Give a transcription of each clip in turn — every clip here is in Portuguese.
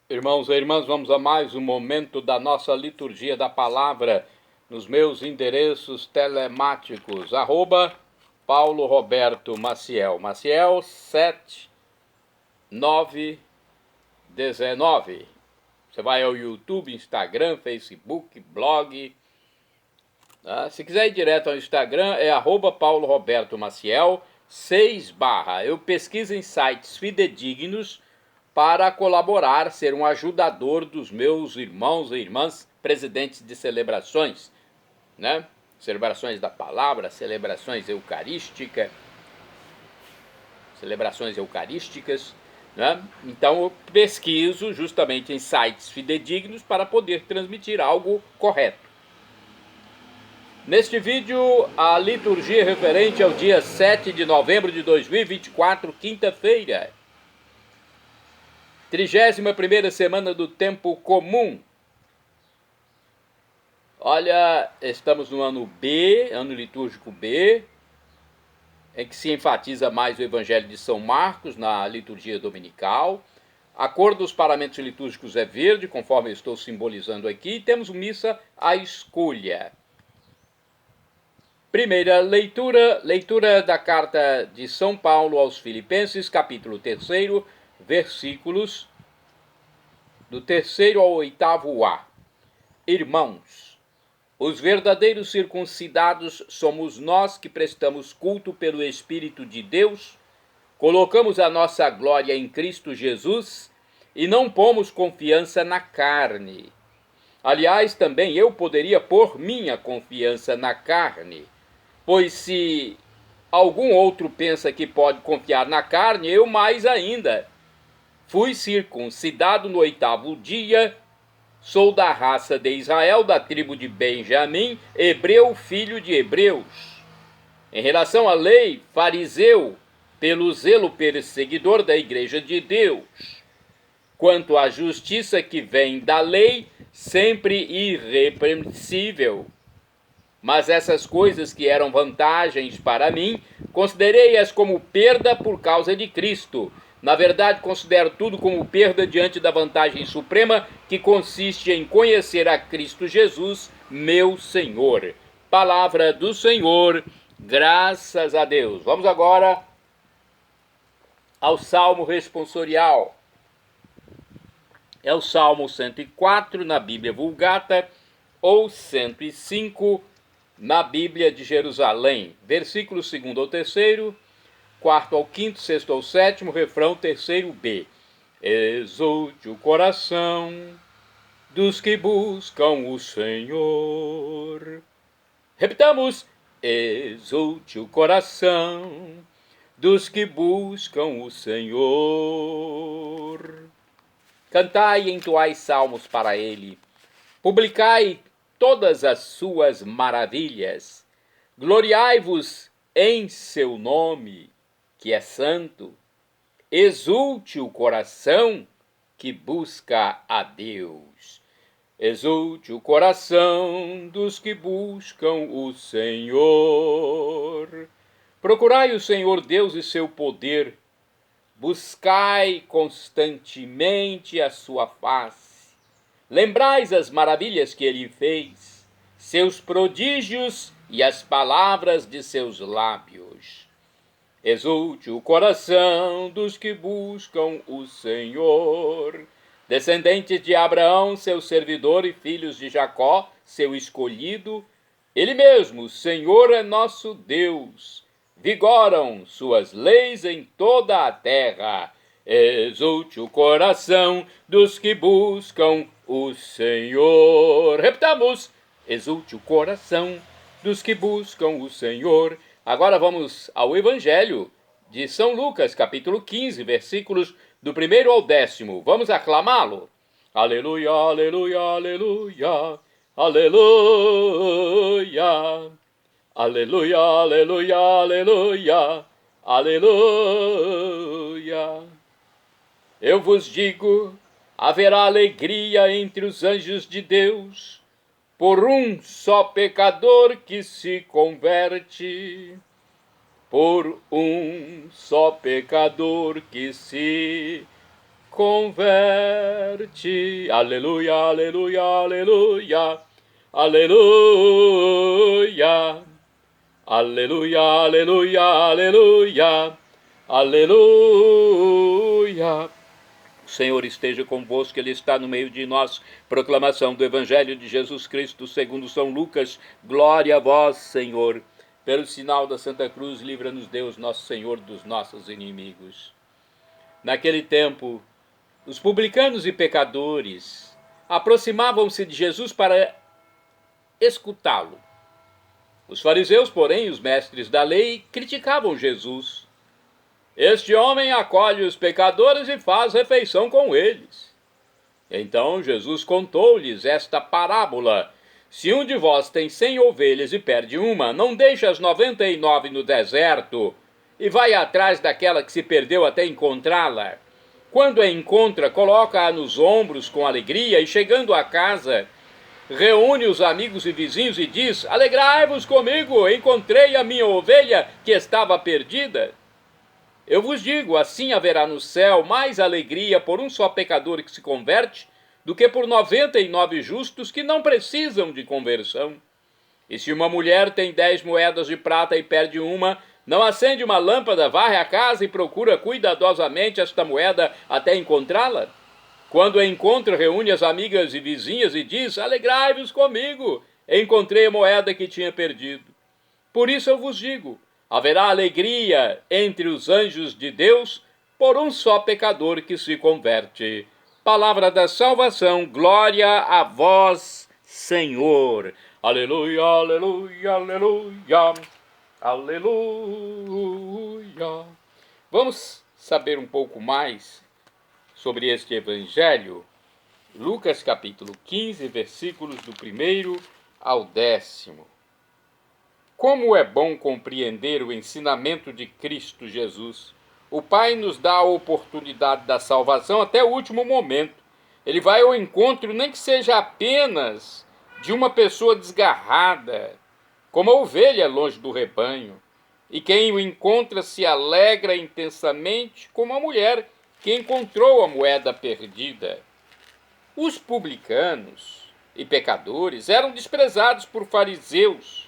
Irmãos e irmãs, vamos a mais um momento da nossa liturgia da palavra nos meus endereços telemáticos, Paulo Roberto Maciel, Maciel 7919. Você vai ao YouTube, Instagram, Facebook, blog. Tá? Se quiser ir direto ao Instagram, é Paulo Roberto Maciel 6 /. Eu pesquiso em sites fidedignos para colaborar, ser um ajudador dos meus irmãos e irmãs presidentes de celebrações, né? Celebrações da palavra, celebrações eucarísticas, né? Então eu pesquiso justamente em sites fidedignos para poder transmitir algo correto. Neste vídeo, a liturgia referente ao dia 7 de novembro de 2024, quinta-feira. 31ª semana do tempo comum. Olha, estamos no ano B, ano litúrgico B, em que se enfatiza mais o Evangelho de São Marcos na liturgia dominical. A cor dos paramentos litúrgicos é verde, conforme eu estou simbolizando aqui, e temos missa à escolha. Primeira leitura da carta de São Paulo aos Filipenses, capítulo 3, versículos do 3º ao 8º A. Irmãos, os verdadeiros circuncidados somos nós que prestamos culto pelo Espírito de Deus, colocamos a nossa glória em Cristo Jesus e não pomos confiança na carne. Aliás, também eu poderia pôr minha confiança na carne, pois se algum outro pensa que pode confiar na carne, eu mais ainda. Fui circuncidado no 8º dia, sou da raça de Israel, da tribo de Benjamim, hebreu, filho de hebreus. Em relação à lei, fariseu, pelo zelo perseguidor da igreja de Deus. Quanto à justiça que vem da lei, sempre irrepreensível. Mas essas coisas que eram vantagens para mim, considerei-as como perda por causa de Cristo. Na verdade, considero tudo como perda diante da vantagem suprema que consiste em conhecer a Cristo Jesus, meu Senhor. Palavra do Senhor, graças a Deus. Vamos agora ao Salmo responsorial. É o Salmo 104 na Bíblia Vulgata ou 105 na Bíblia de Jerusalém. Versículos 2º ao 3º, 4º ao 5º, 6º ao 7º, refrão 3º B. Exulte o coração dos que buscam o Senhor. Repitamos. Exulte o coração dos que buscam o Senhor. Cantai e entoai salmos para ele. Publicai todas as suas maravilhas. Gloriai-vos em seu nome, que é santo. Exulte o coração que busca a Deus. Exulte o coração dos que buscam o Senhor. Procurai o Senhor Deus e seu poder. Buscai constantemente a sua face. Lembrais as maravilhas que ele fez, seus prodígios e as palavras de seus lábios. Exulte o coração dos que buscam o Senhor, descendentes de Abraão, seu servidor, e filhos de Jacó, seu escolhido. Ele mesmo, Senhor, é nosso Deus. Vigoram suas leis em toda a terra. Exulte o coração dos que buscam o Senhor. Repitamos. Exulte o coração dos que buscam o Senhor. Agora vamos ao Evangelho de São Lucas, capítulo 15, versículos do 1º ao 10º. Vamos aclamá-lo. Aleluia, aleluia, aleluia, aleluia. Aleluia, aleluia, aleluia, aleluia. Eu vos digo, haverá alegria entre os anjos de Deus por um só pecador que se converte. Por um só pecador que se converte. Aleluia, aleluia, aleluia, aleluia, aleluia, aleluia, aleluia, aleluia. O Senhor esteja convosco, Ele está no meio de nós. Proclamação do Evangelho de Jesus Cristo segundo São Lucas. Glória a vós, Senhor. Pelo sinal da Santa Cruz, livra-nos Deus, nosso Senhor, dos nossos inimigos. Naquele tempo, os publicanos e pecadores aproximavam-se de Jesus para escutá-lo. Os fariseus, porém, os mestres da lei, criticavam Jesus. Este homem acolhe os pecadores e faz refeição com eles. Então Jesus contou-lhes esta parábola: se um de vós tem 100 ovelhas e perde uma, não deixa as 99 no deserto e vai atrás daquela que se perdeu até encontrá-la. Quando a encontra, coloca-a nos ombros com alegria e, chegando a casa, reúne os amigos e vizinhos e diz: alegrai-vos comigo, encontrei a minha ovelha que estava perdida. Eu vos digo, assim haverá no céu mais alegria por um só pecador que se converte do que por 99 justos que não precisam de conversão. E se uma mulher tem 10 moedas de prata e perde uma, não acende uma lâmpada, varre a casa e procura cuidadosamente esta moeda até encontrá-la? Quando a encontra, reúne as amigas e vizinhas e diz: alegrai-vos comigo, encontrei a moeda que tinha perdido. Por isso eu vos digo, haverá alegria entre os anjos de Deus por um só pecador que se converte. Palavra da salvação, glória a vós, Senhor. Aleluia, aleluia, aleluia, aleluia. Vamos saber um pouco mais sobre este evangelho? Lucas capítulo 15, versículos do 1º ao 10º. Como é bom compreender o ensinamento de Cristo Jesus. O Pai nos dá a oportunidade da salvação até o último momento. Ele vai ao encontro, nem que seja apenas de uma pessoa desgarrada, como a ovelha longe do rebanho. E quem o encontra se alegra intensamente, como a mulher que encontrou a moeda perdida. Os publicanos e pecadores eram desprezados por fariseus,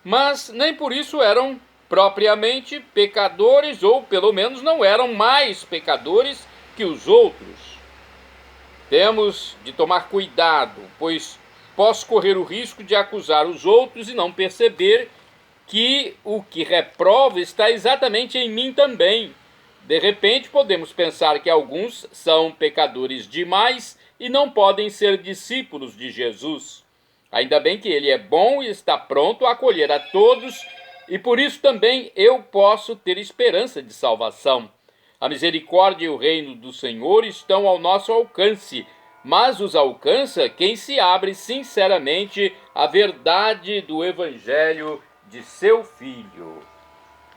mas nem por isso eram propriamente pecadores, ou pelo menos não eram mais pecadores que os outros. Temos de tomar cuidado, pois posso correr o risco de acusar os outros e não perceber que o que reprova está exatamente em mim também. De repente, podemos pensar que alguns são pecadores demais e não podem ser discípulos de Jesus. Ainda bem que Ele é bom e está pronto a acolher a todos, e por isso também eu posso ter esperança de salvação. A misericórdia e o reino do Senhor estão ao nosso alcance, mas os alcança quem se abre sinceramente à verdade do Evangelho de seu Filho.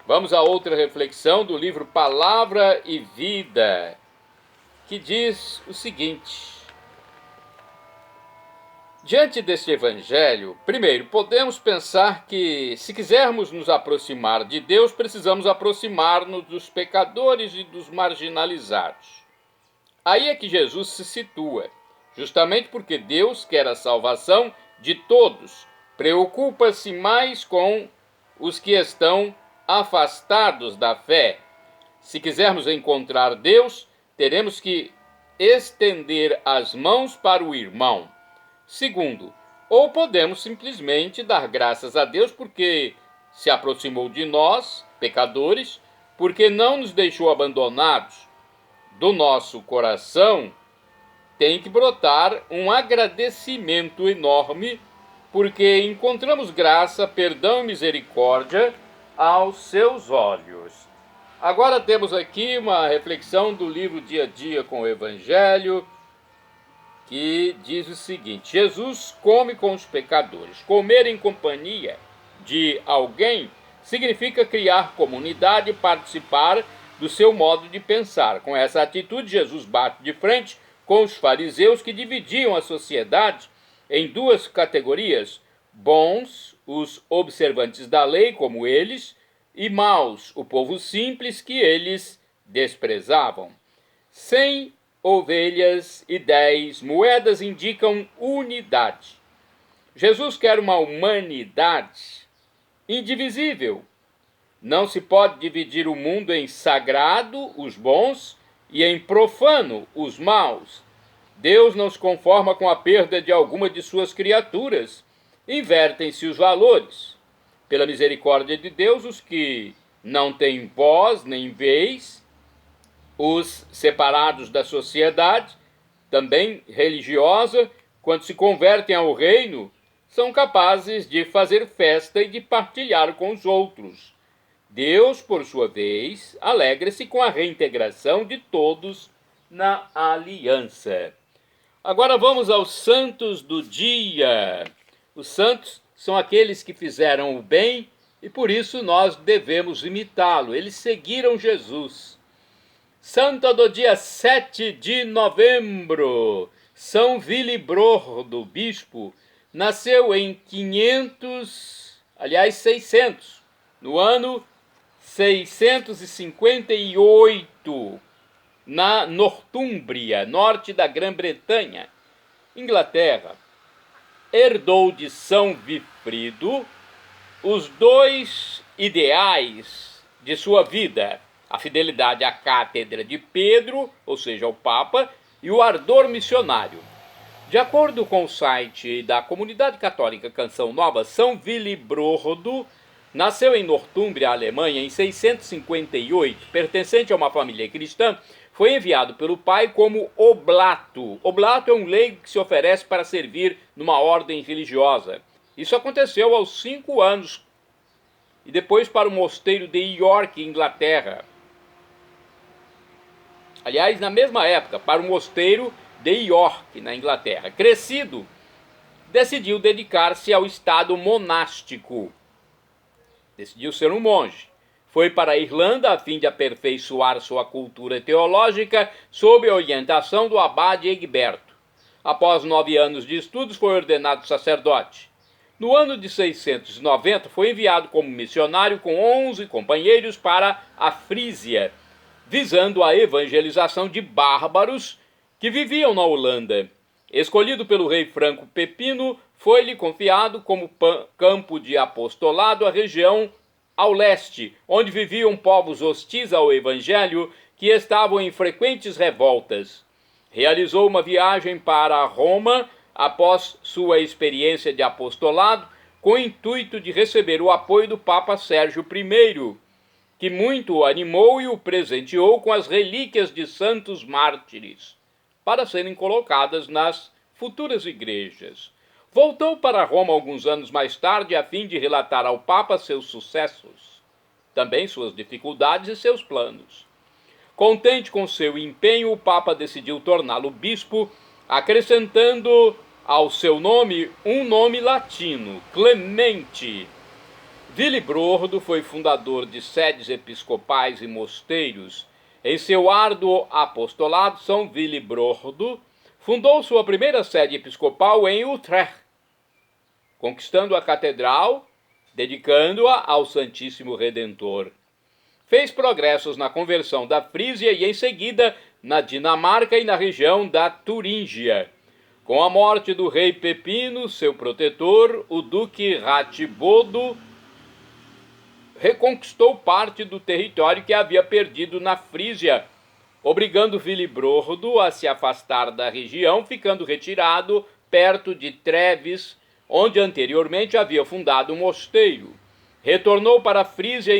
Vamos a outra reflexão do livro Palavra e Vida, que diz o seguinte: diante deste evangelho, primeiro, podemos pensar que, se quisermos nos aproximar de Deus, precisamos aproximar-nos dos pecadores e dos marginalizados. Aí é que Jesus se situa, justamente porque Deus quer a salvação de todos, preocupa-se mais com os que estão afastados da fé. Se quisermos encontrar Deus, teremos que estender as mãos para o irmão. Segundo, ou podemos simplesmente dar graças a Deus porque se aproximou de nós, pecadores, porque não nos deixou abandonados. Do nosso coração tem que brotar um agradecimento enorme, porque encontramos graça, perdão e misericórdia aos seus olhos. Agora temos aqui uma reflexão do livro Dia a Dia com o Evangelho, que diz o seguinte: Jesus come com os pecadores. Comer em companhia de alguém significa criar comunidade e participar do seu modo de pensar. Com essa atitude, Jesus bate de frente com os fariseus, que dividiam a sociedade em duas categorias: bons, os observantes da lei, como eles, e maus, o povo simples, que eles desprezavam. Sem ovelhas e 10 moedas indicam unidade. Jesus quer uma humanidade indivisível. Não se pode dividir o mundo em sagrado, os bons, e em profano, os maus. Deus não se conforma com a perda de alguma de suas criaturas. Invertem-se os valores. Pela misericórdia de Deus, os que não têm voz nem vez, os separados da sociedade, também religiosa, quando se convertem ao reino, são capazes de fazer festa e de partilhar com os outros. Deus, por sua vez, alegra-se com a reintegração de todos na aliança. Agora vamos aos santos do dia. Os santos são aqueles que fizeram o bem e por isso nós devemos imitá-lo. Eles seguiram Jesus. Santo do dia 7 de novembro, São Willibrordo, bispo, nasceu em 600, no ano 658, na Nortúmbria, norte da Grã-Bretanha, Inglaterra. Herdou de São Wifrido os dois ideais de sua vida: a fidelidade à cátedra de Pedro, ou seja, ao Papa, e o ardor missionário. De acordo com o site da Comunidade Católica Canção Nova, São Willibrordo nasceu em Nortúmbria, Alemanha, em 658. Pertencente a uma família cristã, foi enviado pelo pai como oblato. Oblato é um leigo que se oferece para servir numa ordem religiosa. Isso aconteceu aos 5 anos e depois para o mosteiro de York, Inglaterra. Aliás, na mesma época, para o mosteiro de York, na Inglaterra. Crescido, decidiu dedicar-se ao estado monástico. Decidiu ser um monge. Foi para a Irlanda a fim de aperfeiçoar sua cultura teológica sob a orientação do abade Egberto. Após 9 anos de estudos, foi ordenado sacerdote. No ano de 690, foi enviado como missionário com 11 companheiros para a Frísia, visando a evangelização de bárbaros que viviam na Holanda. Escolhido pelo rei Franco Pepino, foi-lhe confiado como campo de apostolado a região ao leste, onde viviam povos hostis ao evangelho que estavam em frequentes revoltas. Realizou uma viagem para Roma após sua experiência de apostolado, com o intuito de receber o apoio do Papa Sérgio I, que muito o animou e o presenteou com as relíquias de santos mártires, para serem colocadas nas futuras igrejas. Voltou para Roma alguns anos mais tarde a fim de relatar ao Papa seus sucessos, também suas dificuldades e seus planos. Contente com seu empenho, o Papa decidiu torná-lo bispo, acrescentando ao seu nome um nome latino, Clemente. Willibrordo foi fundador de sedes episcopais e mosteiros. Em seu árduo apostolado, São Willibrordo fundou sua primeira sede episcopal em Utrecht, conquistando a catedral, dedicando-a ao Santíssimo Redentor. Fez progressos na conversão da Frísia e, em seguida, na Dinamarca e na região da Turíngia. Com a morte do rei Pepino, seu protetor, o duque Ratibodo reconquistou parte do território que havia perdido na Frísia, obrigando Willibrordo a se afastar da região, ficando retirado perto de Treves, onde anteriormente havia fundado um mosteiro. Retornou para a Frísia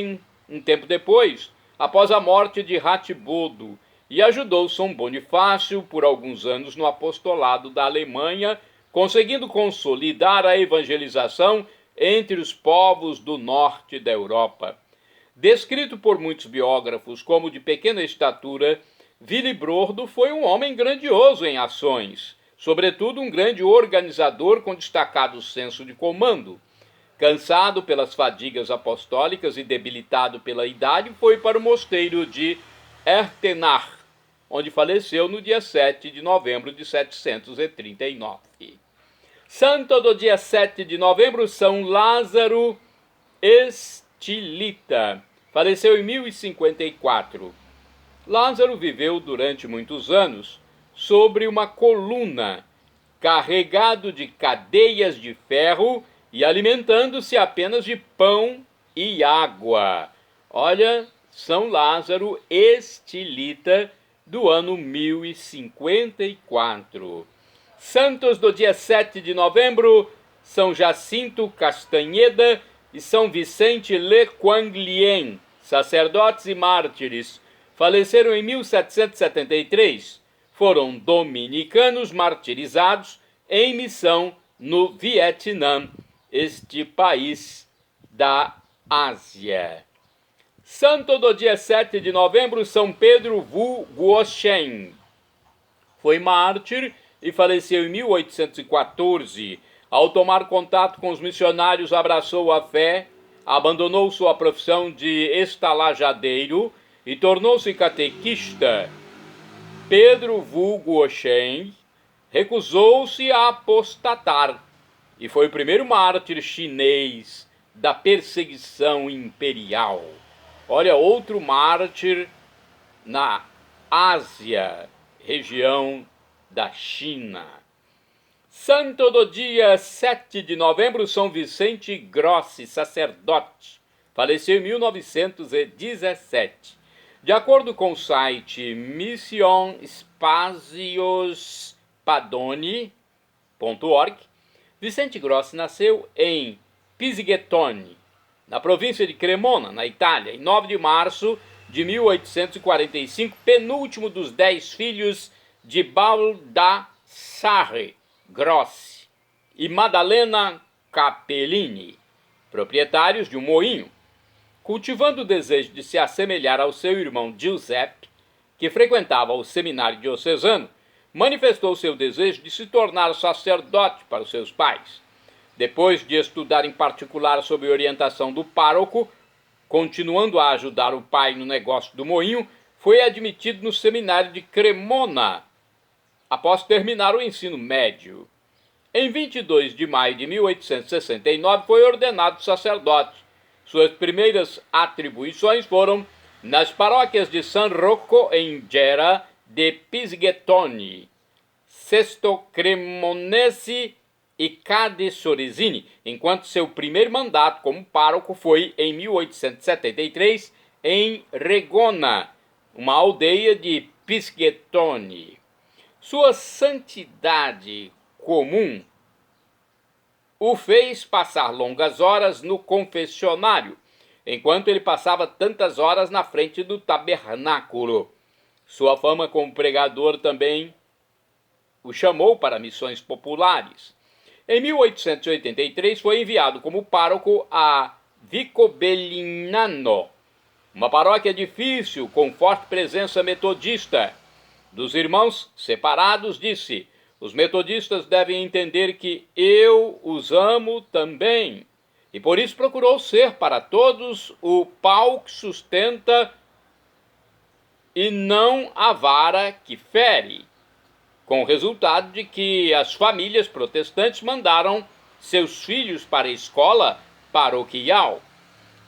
um tempo depois, após a morte de Ratibodo, e ajudou São Bonifácio por alguns anos no apostolado da Alemanha, conseguindo consolidar a evangelização entre os povos do norte da Europa. Descrito por muitos biógrafos como de pequena estatura, Willibrordo foi um homem grandioso em ações, sobretudo um grande organizador com destacado senso de comando. Cansado pelas fadigas apostólicas e debilitado pela idade, foi para o mosteiro de Ertenach, onde faleceu no dia 7 de novembro de 739. Santo do dia 7 de novembro, São Lázaro Estilita, faleceu em 1054. Lázaro viveu durante muitos anos, sobre uma coluna, carregado de cadeias de ferro e alimentando-se apenas de pão e água. Olha, São Lázaro Estilita, do ano 1054. Santos do dia 7 de novembro, São Jacinto Castanheda e São Vicente Le Quanglien, sacerdotes e mártires, faleceram em 1773. Foram dominicanos martirizados em missão no Vietnã, este país da Ásia. Santo do dia 7 de novembro, São Pedro Vu Guochen. Foi mártir e faleceu em 1814. Ao tomar contato com os missionários, abraçou a fé, abandonou sua profissão de estalajadeiro e tornou-se catequista. Pedro Vu Guochen recusou-se a apostatar e foi o primeiro mártir chinês da perseguição imperial. Olha, outro mártir na Ásia, região da China. Santo do dia 7 de novembro, São Vicente Grossi, sacerdote, faleceu em 1917. De acordo com o site Mission Spasios Padoni.org, Vicente Grossi nasceu em Pisighettone, na província de Cremona, na Itália, em 9 de março de 1845, penúltimo dos 10 filhos de Baldassarre Grossi e Maddalena Capellini, proprietários de um moinho. Cultivando o desejo de se assemelhar ao seu irmão Giuseppe, que frequentava o seminário diocesano, manifestou seu desejo de se tornar sacerdote para os seus pais. Depois de estudar em particular sob orientação do pároco, continuando a ajudar o pai no negócio do moinho, foi admitido no seminário de Cremona, após terminar o ensino médio. Em 22 de maio de 1869 foi ordenado sacerdote. Suas primeiras atribuições foram nas paróquias de San Rocco em Gera de Pisighettone, Sesto Cremonese e Cade Soresini, enquanto seu primeiro mandato como pároco foi em 1873 em Regona, uma aldeia de Pisighettone. Sua santidade comum o fez passar longas horas no confessionário, enquanto ele passava tantas horas na frente do tabernáculo. Sua fama como pregador também o chamou para missões populares. Em 1883 foi enviado como pároco a Vicobellinano, uma paróquia difícil com forte presença metodista. Dos irmãos separados, disse: os metodistas devem entender que eu os amo também, e por isso procurou ser para todos o pau que sustenta e não a vara que fere, com o resultado de que as famílias protestantes mandaram seus filhos para a escola paroquial.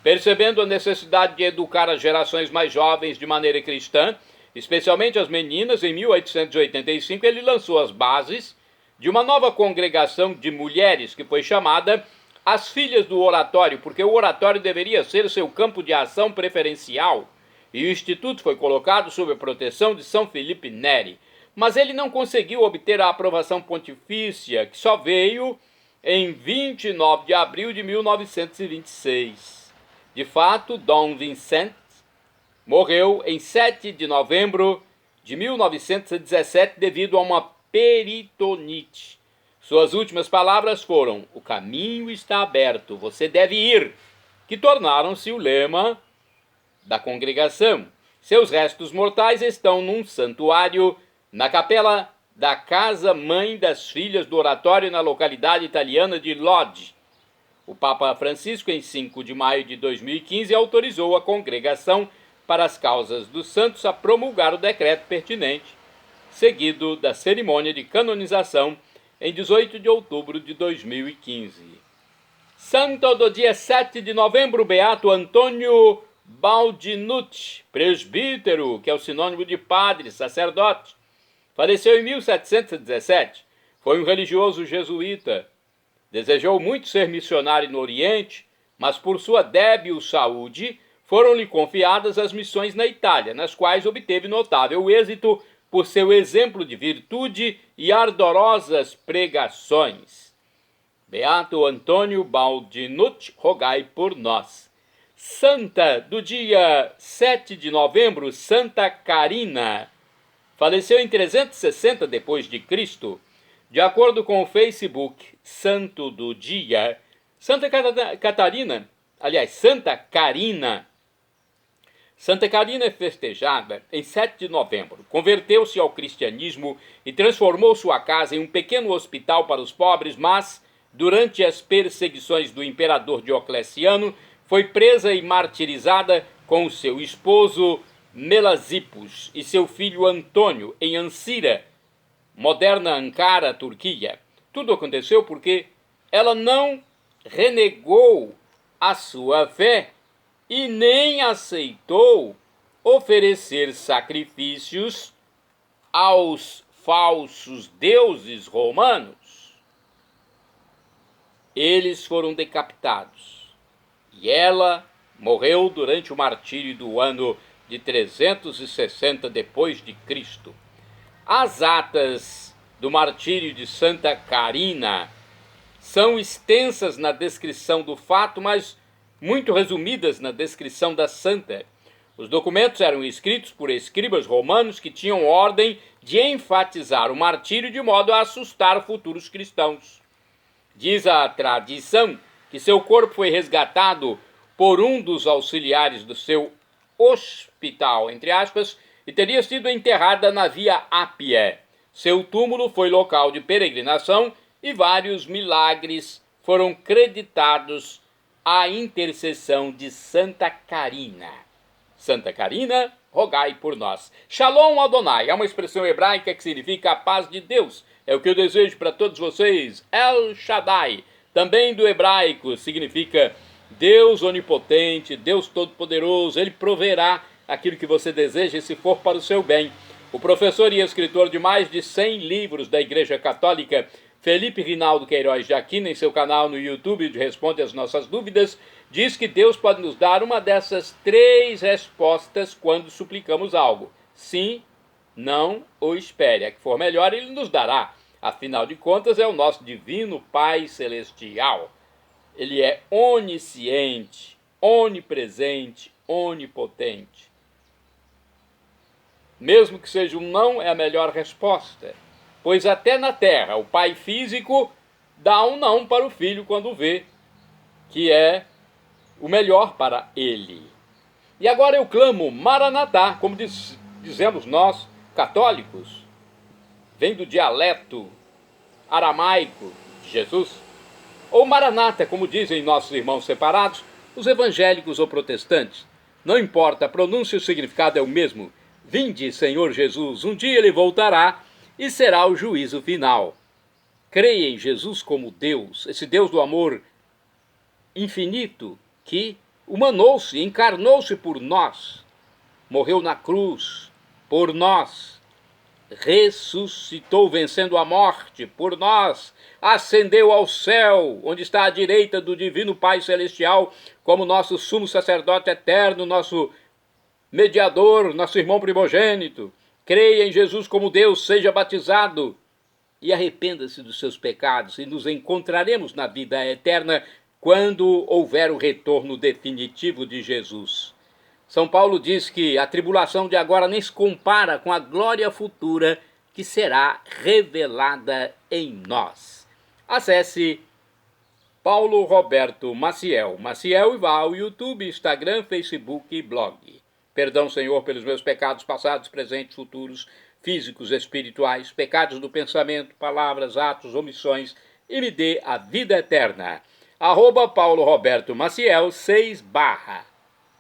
Percebendo a necessidade de educar as gerações mais jovens de maneira cristã, especialmente as meninas, em 1885 ele lançou as bases de uma nova congregação de mulheres que foi chamada as Filhas do Oratório, porque o oratório deveria ser seu campo de ação preferencial, e o instituto foi colocado sob a proteção de São Felipe Neri. Mas ele não conseguiu obter a aprovação pontifícia, que só veio em 29 de abril de 1926. De fato, Dom Vincent morreu em 7 de novembro de 1917 devido a uma peritonite. Suas últimas palavras foram: o caminho está aberto, você deve ir, que tornaram-se o lema da congregação. Seus restos mortais estão num santuário na capela da Casa Mãe das Filhas do Oratório, na localidade italiana de Lodi. O Papa Francisco, em 5 de maio de 2015, autorizou a congregação para as causas dos santos a promulgar o decreto pertinente, seguido da cerimônia de canonização em 18 de outubro de 2015. Santo do dia 7 de novembro, Beato Antônio Baldinucci, presbítero, que é o sinônimo de padre, sacerdote. Faleceu em 1717. Foi um religioso jesuíta. Desejou muito ser missionário no Oriente, mas por sua débil saúde foram-lhe confiadas as missões na Itália, nas quais obteve notável êxito por seu exemplo de virtude e ardorosas pregações. Beato Antônio Baldinucci, rogai por nós. Santa do dia 7 de novembro, Santa Carina. Faleceu em 360 depois de Cristo. De acordo com o Facebook Santo do Dia, Santa Carina é festejada em 7 de novembro. Converteu-se ao cristianismo e transformou sua casa em um pequeno hospital para os pobres, mas, durante as perseguições do imperador Diocleciano, foi presa e martirizada com o seu esposo Melasippus e seu filho Antônio em Ancira, moderna Ankara, Turquia. Tudo aconteceu porque ela não renegou a sua fé e nem aceitou oferecer sacrifícios aos falsos deuses romanos. Eles foram decapitados e ela morreu durante o martírio do ano de 360 depois de Cristo. As atas do martírio de Santa Carina são extensas na descrição do fato, mas muito resumidas na descrição da santa. Os documentos eram escritos por escribas romanos que tinham ordem de enfatizar o martírio de modo a assustar futuros cristãos. Diz a tradição que seu corpo foi resgatado por um dos auxiliares do seu hospital, entre aspas, e teria sido enterrada na Via Ápia. Seu túmulo foi local de peregrinação e vários milagres foram creditados à intercessão de Santa Carina. Santa Carina, rogai por nós. Shalom Adonai é uma expressão hebraica que significa a paz de Deus. É o que eu desejo para todos vocês. El Shaddai, também do hebraico, significa Deus onipotente, Deus todo-poderoso. Ele proverá aquilo que você deseja, se for para o seu bem. O professor e escritor de mais de 100 livros da Igreja Católica, Felipe Rinaldo Queiroz de Aquino, em seu canal no YouTube, onde responde às nossas dúvidas, diz que Deus pode nos dar uma dessas 3 respostas quando suplicamos algo. Sim, não ou espere. A que for melhor, Ele nos dará. Afinal de contas, é o nosso divino Pai Celestial. Ele é onisciente, onipresente, onipotente. Mesmo que seja um não, é a melhor resposta, pois até na terra o pai físico dá um não para o filho quando vê que é o melhor para ele. E agora eu clamo Maranatá, como dizemos nós, católicos, vem do dialeto aramaico de Jesus, ou Maranata, como dizem nossos irmãos separados, os evangélicos ou protestantes. Não importa, a pronúncia e o significado é o mesmo. Vinde, Senhor Jesus, um dia Ele voltará e será o juízo final. Creia em Jesus como Deus, esse Deus do amor infinito que humanou-se, encarnou-se por nós, morreu na cruz por nós, ressuscitou vencendo a morte por nós, ascendeu ao céu, onde está à direita do divino Pai Celestial, como nosso sumo sacerdote eterno, nosso mediador, nosso irmão primogênito. Creia em Jesus como Deus, seja batizado e arrependa-se dos seus pecados, e nos encontraremos na vida eterna quando houver o retorno definitivo de Jesus. São Paulo diz que a tribulação de agora nem se compara com a glória futura que será revelada em nós. Acesse Paulo Roberto Maciel e vá ao YouTube, Instagram, Facebook e blog. Perdão, Senhor, pelos meus pecados passados, presentes, futuros, físicos, espirituais, pecados do pensamento, palavras, atos, omissões, e me dê a vida eterna. @ Paulo Roberto Maciel 6 /.